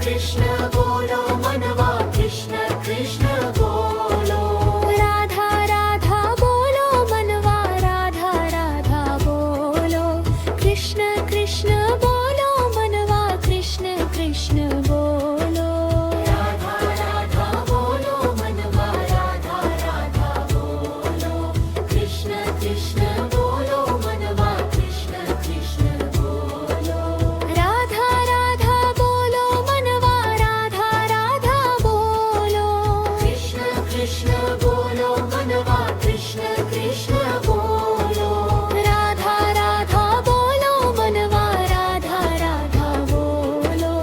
कृष्ण बोलो मनवा कृष्ण कृष्ण बोलो राधा राधा बोलो मनवा राधा राधा बोलो कृष्ण कृष्ण बोलो मनवा कृष्ण कृष्ण बोलो राधा राधा बोलो मनवा राधा राधा बोलो कृष्ण कृष्ण बोलो मनवा कृष्ण कृष्ण बोलो राधा राधा बोलो मनवा राधा राधा बोलो कृष्ण कृष्ण बोलो मनवा कृष्ण कृष्ण बोलो राधा राधा बोलो मनवा राधा राधा बोलो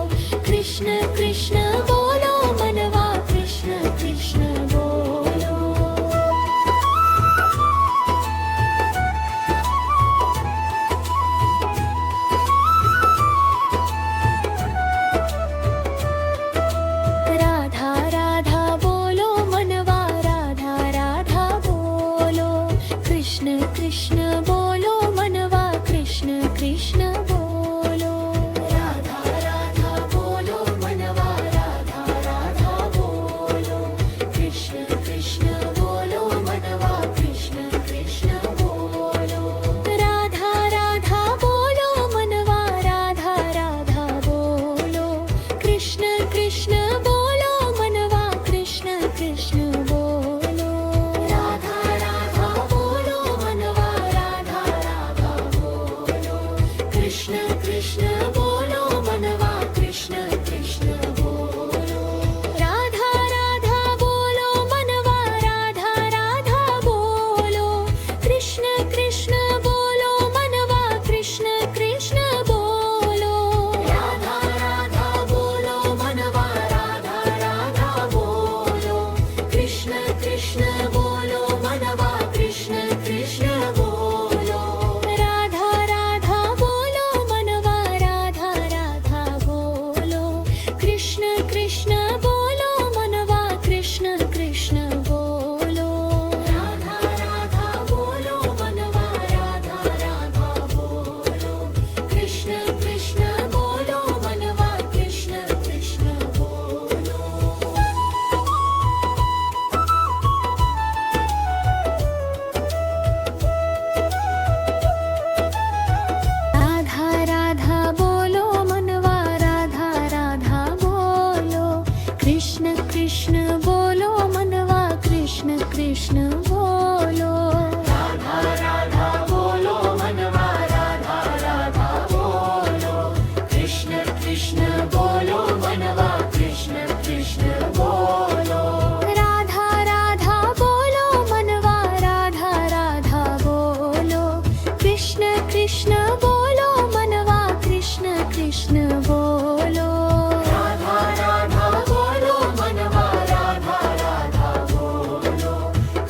कृष्ण कृष्ण बोलो मनवा कृष्ण कृष्ण बोलो राधा राधा बोलो मनवा राधा राधा बोलो कृष्ण कृष्ण बोलो मनवा कृष्ण कृष्ण बोलो राधा राधा बोलो मनवा राधा राधा बोलो कृष्ण कृष्ण बोलो मनवा कृष्ण कृष्ण बोलो राधा राधा बोलो मनवा राधा राधा बोलो कृष्ण कृष्ण बोलो मनवा कृष्ण कृष्ण बोलो राधा राधा बोलो मनवा राधा राधा बोलो कृष्ण कृष्ण बोलो मनवा कृष्ण कृष्ण बोलो राधा राधा बोलो मनवा राधा राधा बोलो कृष्ण कृष्ण बोलो मनवा कृष्ण कृष्ण बोलो राधा राधा बोलो मनवा राधा राधा बोलो कृष्ण कृष्ण बोलो मनवा कृष्ण कृष्ण बोलो राधा राधा बोलो मनवा राधा राधा बोलो कृष्ण कृष्ण बोलो मनवा कृष्ण कृष्ण बोलो राधा राधा बोलो मनवा राधा राधा बोलो कृष्ण कृष्ण बोलो मनवा कृष्ण कृष्ण बोलो राधा राधा बोलो मनवा राधा राधा बोलो कृष्ण कृष्ण बोलो मनवा कृष्ण कृष्ण बोलो राधा राधा बोलो मनवा राधा राधा बोलो कृष्ण कृष्ण बोलो मनवा कृष्ण कृष्ण बोलो राधा राधा बोलो मनवा राधा राधा बोलो कृष्ण कृष्ण बोलो मनवा कृष्ण कृष्ण बोलो राधा राधा बोलो मनवा राधा राधा बोलो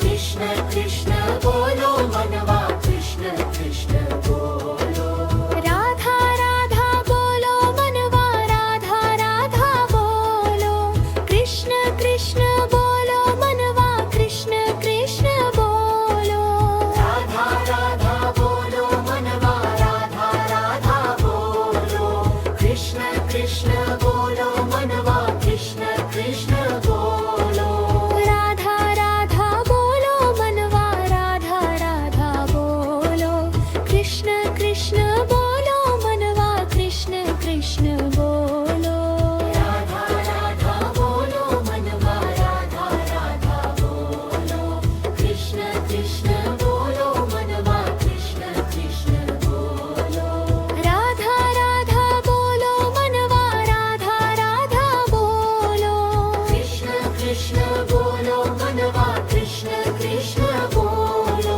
कृष्ण कृष्ण बोलो मनवा कृष्ण कृष्ण बोलो राधा राधा बोलो मनवा राधा राधा बोलो कृष्ण कृष्ण बोलो मनवा कृष्ण कृष्ण बोलो राधा राधा बोलो मनवा राधा राधा बोलो कृष्ण कृष्ण बोलो मनवा कृष्ण कृष्ण बोलो राधा राधा बोलो मनवा राधा राधा बोलो कृष्ण कृष्ण बोलो मनवा कृष्ण कृष्ण बोलो राधा राधा बोलो मनवा राधा राधा बोलो कृष्ण कृष्ण बोलो मनवा कृष्ण कृष्ण बोलो राधा राधा बोलो मनवा राधा राधा बोलो कृष्ण कृष्ण बोलो मनवा कृष्ण कृष्ण बोलो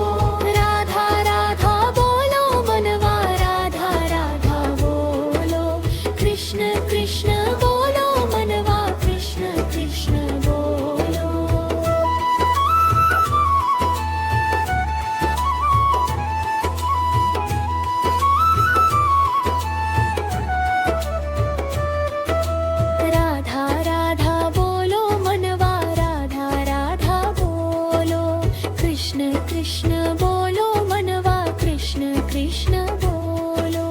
राधा राधा बोलो मनवा राधा राधा बोलो कृष्ण कृष्ण बोलो मनवा कृष्ण कृष्ण बोलो राधा राधा बोलो मनवा राधा राधा बोलो कृष्ण कृष्ण बोलो मनवा कृष्ण कृष्ण बोलो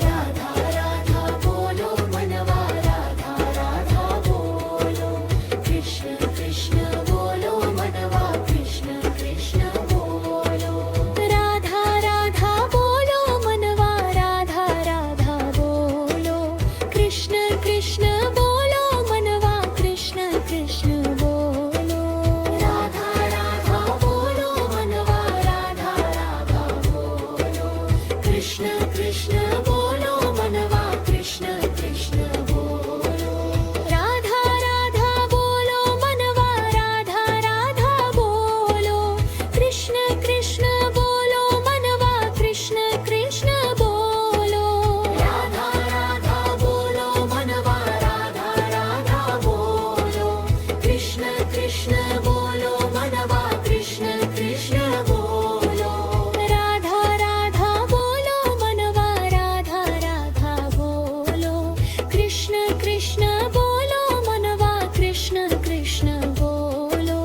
राधा राधा बोलो मनवा राधा कृष्ण बोलो मनवा कृष्ण कृष्ण बोलो राधा राधा बोलो मनवा राधा राधा बोलो कृष्ण कृष्ण बोलो मनवा कृष्ण कृष्ण बोलो राधा राधा बोलो मनवा राधा राधा बोलो कृष्ण कृष्ण बोलो मनवा कृष्ण कृष्ण बोलो राधा राधा बोलो मनवा राधा राधा बोलो कृष्ण कृष्ण बोलो मनवा कृष्ण कृष्ण बोलो राधा राधा बोलो मनवा राधा राधा बोलो कृष्ण कृष्ण बोलो मनवा कृष्ण कृष्ण बोलो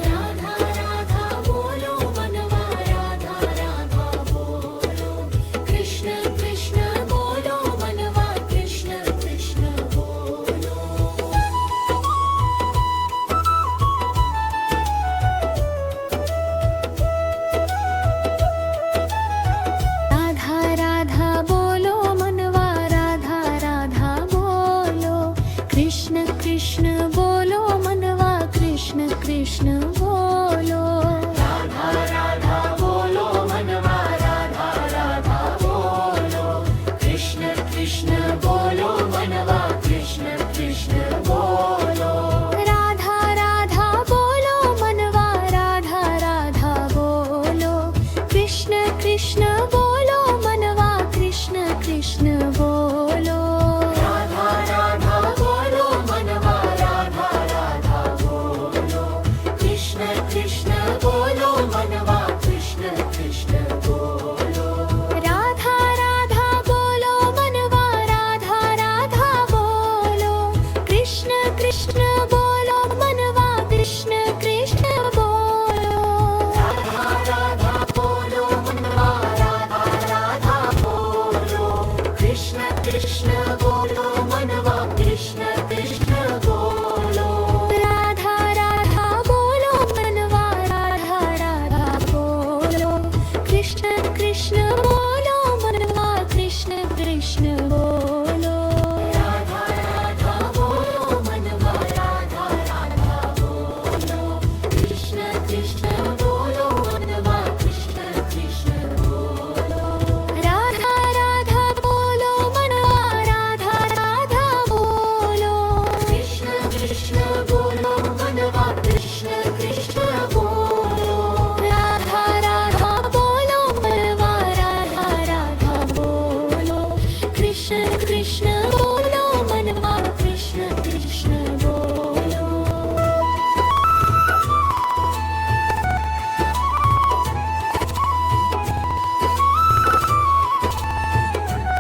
राधा राधा बोलो मनवा राधा राधा बोलो कृष्ण कृष्ण बोलो मनवा कृष्ण कृष्ण बोलो राधा राधा बोलो मनवा राधा राधा बोलो कृष्ण कृष्ण बोलो मनवा कृष्ण कृष्ण बोलो राधा राधा बोलो मनवा राधा राधा बोलो कृष्ण कृष्ण बोलो मनवा कृष्ण कृष्ण बोलो राधा राधा बोलो मनवा राधा राधा बोलो कृष्ण कृष्ण बोलो मनवा कृष्ण कृष्ण बोलो राधा राधा बोलो मनवा राधा राधा बोलो कृष्ण कृष्ण बोलो मनवा कृष्ण कृष्ण बोलो राधा राधा बोलो मनवा राधा राधा बोलो कृष्ण कृष्ण बोलो मनवा कृष्ण कृष्ण बोलो राधा राधा बोलो मनवा राधा राधा बोलो कृष्ण कृष्ण बोलो मनवा कृष्ण कृष्ण बोलो राधा राधा बोलो मनवा राधा राधा बोलो कृष्ण कृष्ण बोलो मनवा कृष्ण कृष्ण बोलो राधा राधा बोलो मनवा राधा राधा बोलो कृष्ण कृष्ण बोलो मनवा कृष्ण कृष्ण बोलो राधा राधा बोलो मनवा राधा राधा बोलो कृष्ण कृष्ण बोलो मनवा कृष्ण कृष्ण बोलो राधा राधा बोलो मनवा राधा राधा बोलो कृष्ण कृष्ण बोलो मनवा कृष्ण कृष्ण बोलो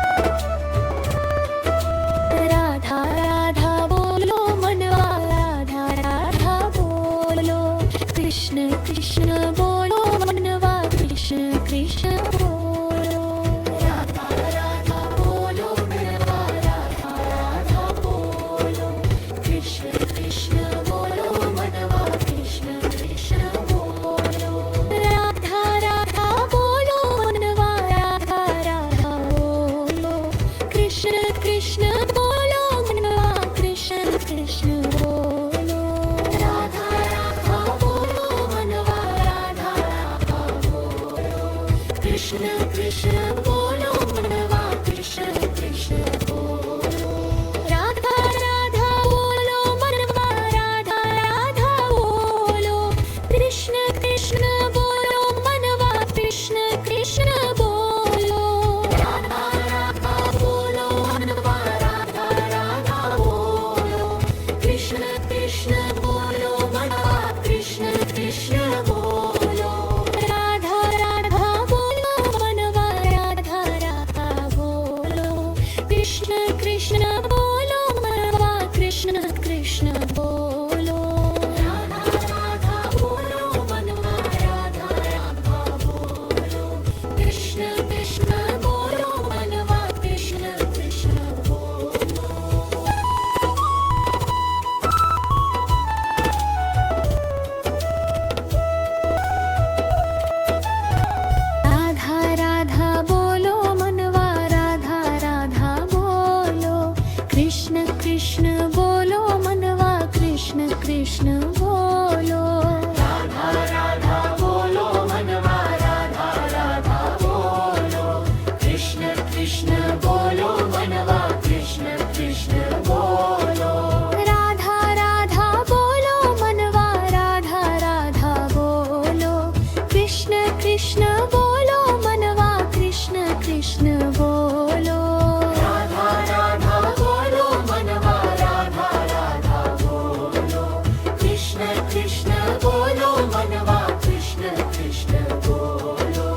राधा राधा बोलो मनवा राधा राधा बोलो कृष्ण कृष्ण बोलो मनवा कृष्ण कृष्ण बोलो राधा राधा बोलो मनवा राधा राधा बोलो कृष्ण कृष्ण बोलो मनवा कृष्ण कृष्ण बोलो राधा राधा बोलो मनवा राधा राधा बोलो कृष्ण कृष्ण बोलो मनवा कृष्ण कृष्ण बोलो राधा राधा बोलो मनवा राधा राधा बोलो कृष्ण कृष्ण बोलो मनवा कृष्ण कृष्ण बोलो राधा राधा बोलो मनवा राधा राधा बोलो कृष्ण कृष्ण बोलो मनवा कृष्ण कृष्ण बोलो राधा राधा बोलो मनवा राधा राधा बोलो कृष्ण कृष्ण बोलो मनवा कृष्ण कृष्ण बोलो राधा राधा बोलो मनवा राधा राधा बोलो कृष्ण कृष्ण बोलो मनवा कृष्ण कृष्ण बोलो राधा राधा बोलो मनवा राधा राधा बोलो कृष्ण कृष्ण बोलो मनवा कृष्ण कृष्ण बोलो राधा राधा बोलो मनवा राधा राधा बोलो कृष्ण कृष्ण कृष्ण बोलो मनवा कृष्ण कृष्ण बोलो राधा राधा बोलो मनवा राधा राधा बोलो कृष्ण कृष्ण बोलो मनवा कृष्ण कृष्ण बोलो राधा राधा बोलो मनवा राधा राधा बोलो कृष्ण कृष्ण बोलो मनवा कृष्ण कृष्ण बोलो राधा राधा बोलो मनवा राधा राधा बोलो कृष्ण कृष्ण बोलो मनवा कृष्ण कृष्ण बोलो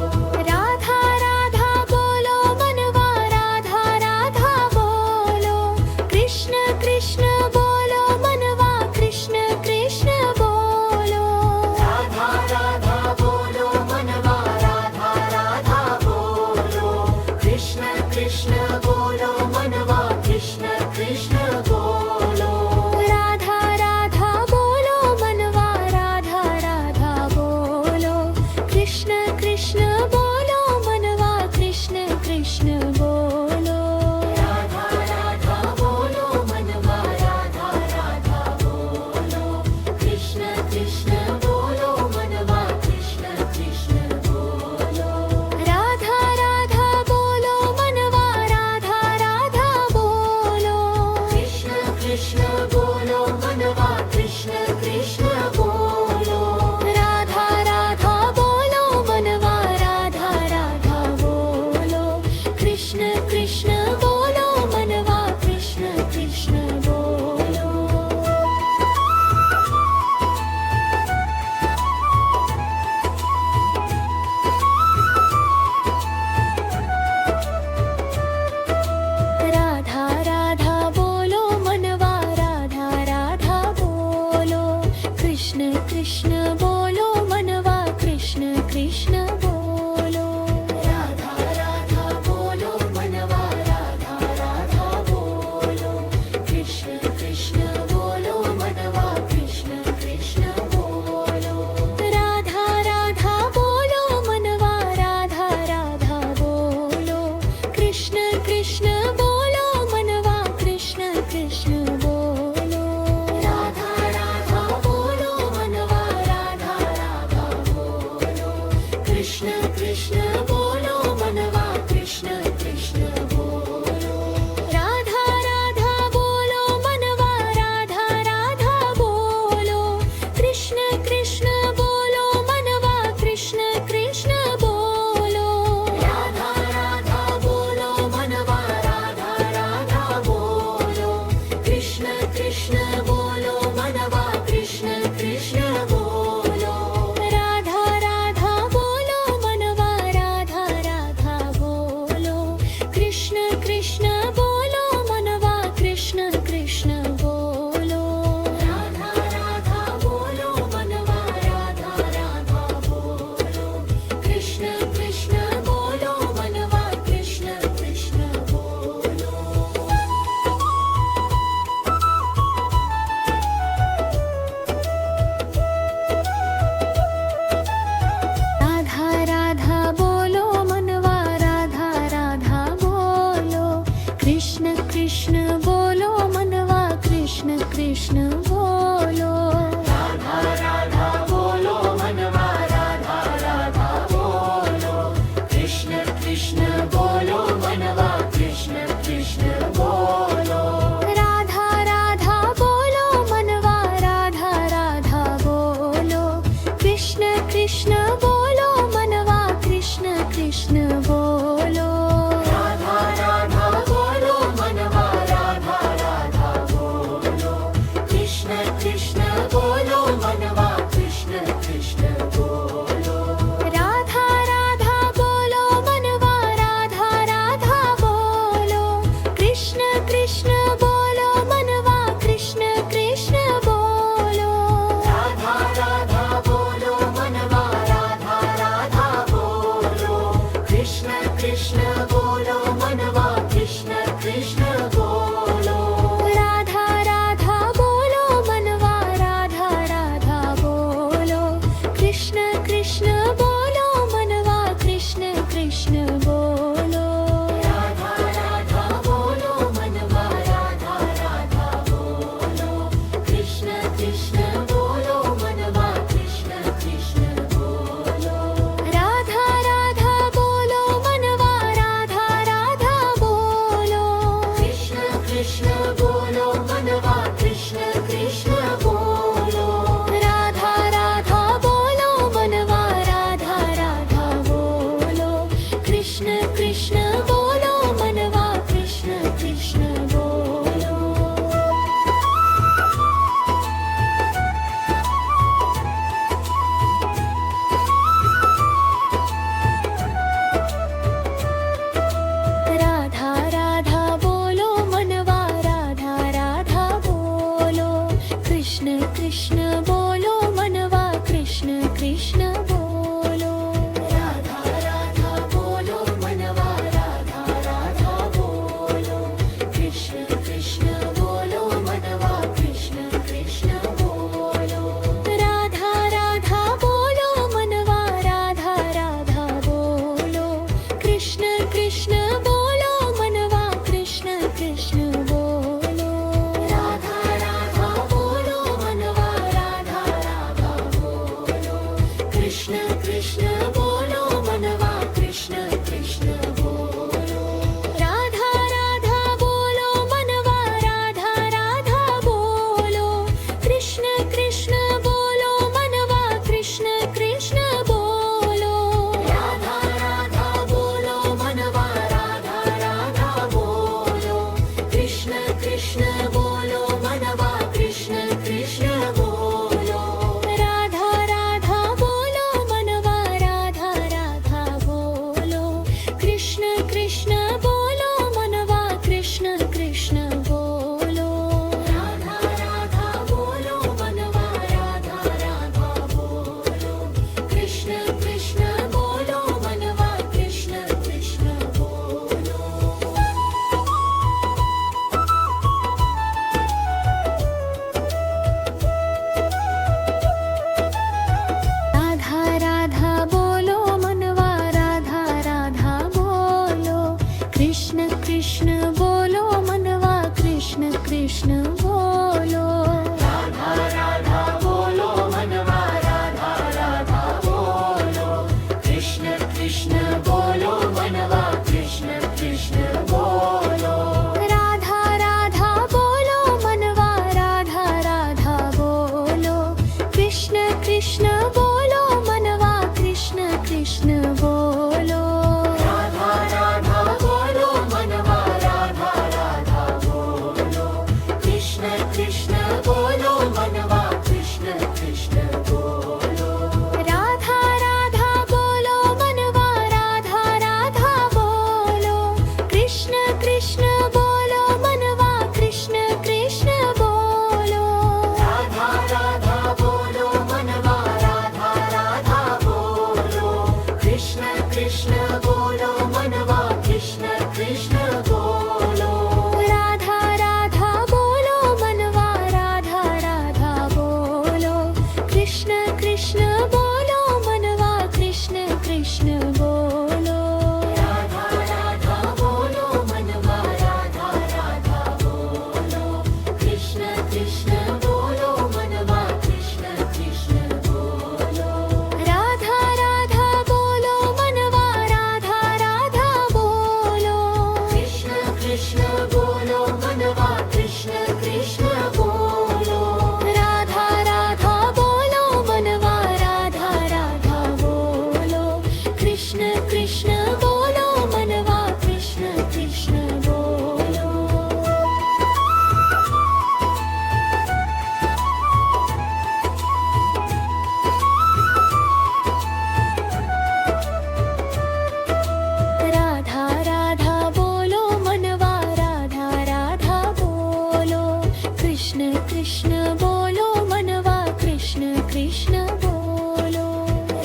राधा राधा बोलो मनवा राधा राधा बोलो कृष्ण कृष्ण बोलो मनवा कृष्ण कृष्ण बोलो राधा राधा बोलो मनवा राधा राधा बोलो कृष्ण कृष्ण बोलो मनवा कृष्ण कृष्ण बोलो राधा राधा बोलो मनवा राधा राधा बोलो कृष्ण कृष्ण बोलो मनवा कृष्ण कृष्ण बोलो राधा राधा बोलो मनवा राधा राधा बोलो कृष्ण कृष्ण बोलो मनवा कृष्ण कृष्ण बोलो राधा राधा बोलो मनवा राधा राधा बोलो कृष्ण कृष्ण बोलो मनवा कृष्ण कृष्ण बोलो राधा राधा बोलो मनवा राधा राधा बोलो कृष्ण कृष्ण बोलो मनवा कृष्ण कृष्ण बोलो राधा राधा बोलो मनवा राधा राधा बोलो कृष्ण कृष्ण बोलो मनवा कृष्ण कृष्ण बोलो राधा राधा बोलो मनवा राधा राधा बोलो कृष्ण कृष्ण बोलो मनवा कृष्ण कृष्ण बोलो राधा राधा बोलो मनवा राधा राधा बोलो कृष्ण कृष्ण बोलो मनवा कृष्ण कृष्ण बोलो राधा राधा बोलो मनवा राधा राधा बोलो कृष्ण कृष्ण बोलो मनवा कृष्ण कृष्ण बोलो राधा राधा बोलो मनवा राधा राधा बोलो कृष्ण कृष्ण बोलो मनवा कृष्ण कृष्ण बोलो राधा राधा बोलो मनवा राधा राधा बोलो कृष्ण कृष्ण बोलो मनवा कृष्ण कृष्ण बोलो राधा राधा बोलो मनवा राधा राधा बोलो कृष्ण कृष्ण बोलो मनवा कृष्ण कृष्ण बोलो राधा राधा बोलो मनवा राधा राधा बोलो कृष्ण कृष्ण बोलो मनवा कृष्ण कृष्ण बोलो राधा राधा बोलो मनवा राधा राधा बोलो कृष्ण कृष्ण बोलो मनवा कृष्ण कृष्ण बोलो राधा राधा बोलो मनवा राधा राधा बोलो कृष्ण कृष्ण बोलो मनवा कृष्ण कृष्ण बोलो राधा राधा बोलो मनवा राधा राधा बोलो कृष्ण कृष्ण बोलो मनवा कृष्ण कृष्ण बोलो राधा राधा बोलो मनवा राधा राधा बोलो कृष्ण कृष्ण बोलो मनवा कृष्ण कृष्ण बोलो राधा राधा बोलो मनवा राधा राधा बोलो कृष्ण कृष्ण बोलो मनवा कृष्ण कृष्ण बोलो राधा राधा बोलो मनवा राधा राधा बोलो कृष्ण कृष्ण बोलो मनवा कृष्ण कृष्ण बोलो राधा राधा बोलो मनवा राधा राधा बोलो कृष्ण कृष्ण बोलो मनवा कृष्ण कृष्ण बोलो राधा राधा बोलो मनवा राधा राधा बोलो कृष्ण कृष्ण बोलो मनवा कृष्ण कृष्ण बोलो राधा राधा बोलो मनवा राधा राधा बोलो कृष्ण कृष्ण बोलो मनवा कृष्ण कृष्ण बोलो राधा राधा बोलो मनवा राधा राधा बोलो कृष्ण कृष्ण बोलो मनवा कृष्ण कृष्ण बोलो राधा राधा बोलो मनवा राधा राधा बोलो कृष्ण कृष्ण बोलो मनवा कृष्ण कृष्ण बोलो राधा राधा बोलो मनवा राधा राधा बोलो कृष्ण कृष्ण बोलो मनवा कृष्ण कृष्ण बोलो राधा राधा बोलो मनवा राधा राधा बोलो कृष्ण कृष्ण बोलो मनवा कृष्ण कृष्ण बोलो राधा राधा बोलो मनवा राधा राधा बोलो कृष्ण कृष्ण बोलो मनवा कृष्ण कृष्ण बोलो राधा राधा बोलो मनवा राधा राधा बोलो कृष्ण कृष्ण बोलो मनवा कृष्ण कृष्ण बोलो राधा राधा बोलो मनवा राधा राधा बोलो कृष्ण कृष्ण बोलो मनवा कृष्ण कृष्ण बोलो राधा राधा बोलो मनवा राधा राधा बोलो कृष्ण कृष्ण बोलो मनवा कृष्ण कृष्ण बोलो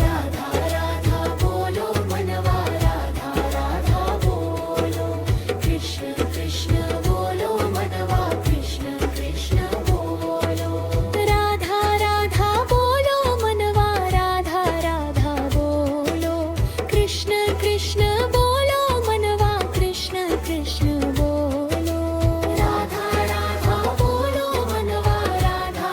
राधा राधा बोलो मनवा राधा राधा बोलो कृष्ण कृष्ण बोलो मनवा कृष्ण कृष्ण बोलो राधा राधा बोलो मनवा राधा राधा बोलो कृष्ण कृष्ण बोलो मनवा कृष्ण कृष्ण बोलो राधा राधा बोलो मनवा राधा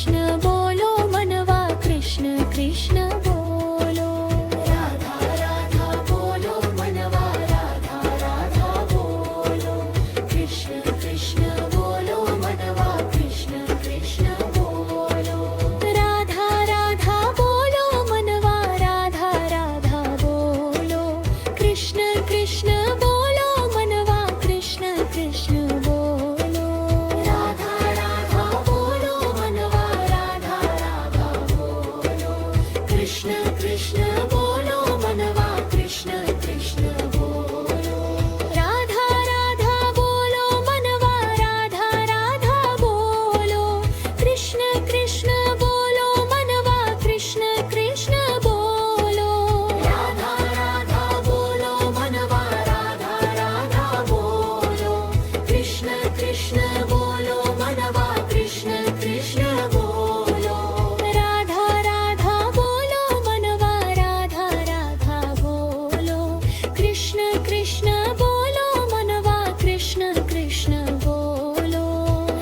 कृष्ण बोलो मनवा कृष्ण कृष्ण बोलो राधा राधा बोलो मनवा राधा राधा बोलो कृष्ण कृष्ण बोलो मनवा कृष्ण कृष्ण बोलो राधा राधा बोलो मनवा राधा राधा बोलो कृष्ण कृष्ण बोलो मनवा कृष्ण कृष्ण बोलो राधा राधा बोलो मनवा राधा राधा बोलो कृष्ण कृष्ण बोलो मनवा कृष्ण कृष्ण बोलो राधा राधा बोलो मनवा राधा राधा बोलो कृष्ण कृष्ण बोलो मनवा कृष्ण कृष्ण बोलो राधा राधा बोलो मनवा राधा राधा बोलो कृष्ण कृष्ण बोलो मनवा कृष्ण कृष्ण बोलो राधा राधा बोलो मनवा राधा राधा बोलो कृष्ण कृष्ण बोलो मनवा कृष्ण कृष्ण बोलो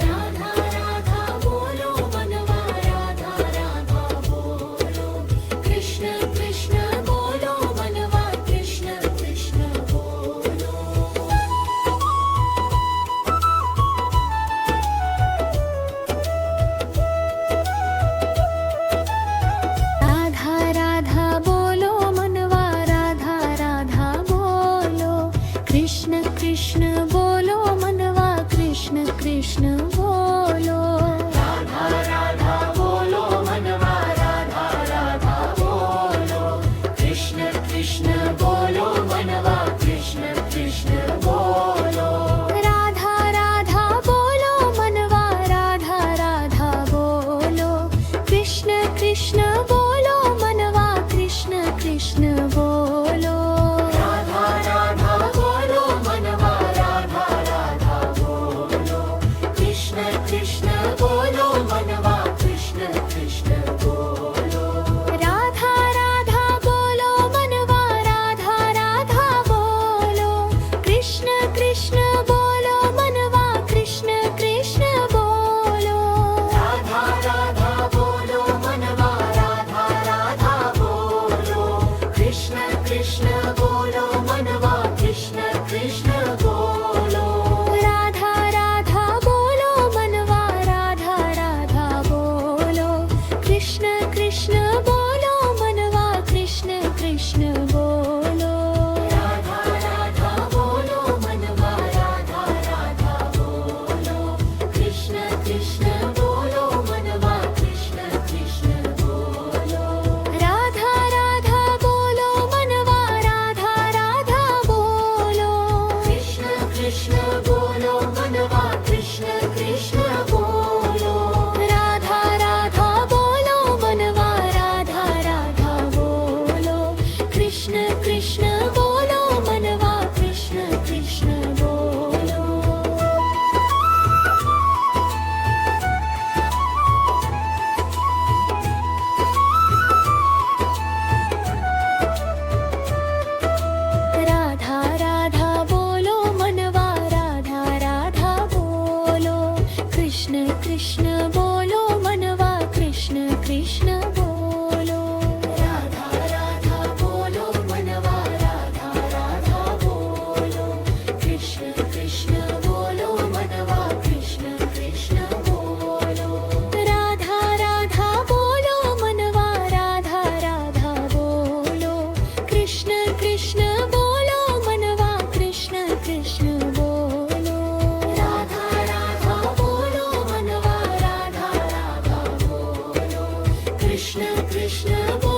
राधा राधा बोलो मनवा राधा राधा बोलो कृष्ण कृष्ण बोलो मनवा कृष्ण कृष्ण बोलो राधा राधा बोलो मनवा राधा राधा बोलो कृष्ण कृष्ण बोलो मनवा कृष्ण कृष्ण बोलो राधा राधा बोलो मनवा राधा राधा बोलो कृष्ण कृष्ण बोलो मनवा कृष्ण कृष्ण बोलो राधा राधा बोलो मनवा राधा राधा बोलो कृष्ण कृष्ण बोलो मनवा कृष्ण कृष्ण बोलो राधा राधा बोलो मनवा राधा राधा बोलो कृष्ण कृष्ण बोलो मनवा कृष्ण कृष्ण बोलो राधा राधा बोलो मनवा राधा राधा बोलो कृष्ण कृष्ण बोलो मनवा कृष्ण कृष्ण बोलो राधा राधा बोलो मनवा राधा राधा बोलो कृष्ण कृष्ण बोलो मनवा कृष्ण कृष्ण बोलो राधा राधा बोलो मनवा राधा राधा बोलो कृष्ण कृष्ण बोलो मनवा कृष्ण कृष्ण बोलो राधा राधा बोलो मनवा राधा राधा बोलो कृष्ण कृष्ण बोलो मनवा कृष्ण कृष्ण बोलो राधा राधा बोलो मनवा राधा राधा बोलो कृष्ण कृष्ण बोलो मनवा कृष्ण कृष्ण बोलो राधा राधा बोलो मनवा राधा राधा बोलो कृष्ण कृष्ण बोलो मनवा कृष्ण कृष्ण बोलो राधा राधा बोलो मनवा राधा राधा बोलो कृष्ण कृष्ण बोलो मनवा कृष्ण कृष्ण बोलो राधा राधा बोलो मनवा राधा राधा बोलो कृष्ण कृष्ण बोलो मनवा कृष्ण कृष्ण बोलो राधा राधा बोलो मनवा राधा राधा बोलो कृष्ण कृष्ण बोलो मनवा कृष्ण कृष्ण बोलो राधा राधा बोलो मनवा राधा राधा बोलो कृष्ण कृष्ण बोलो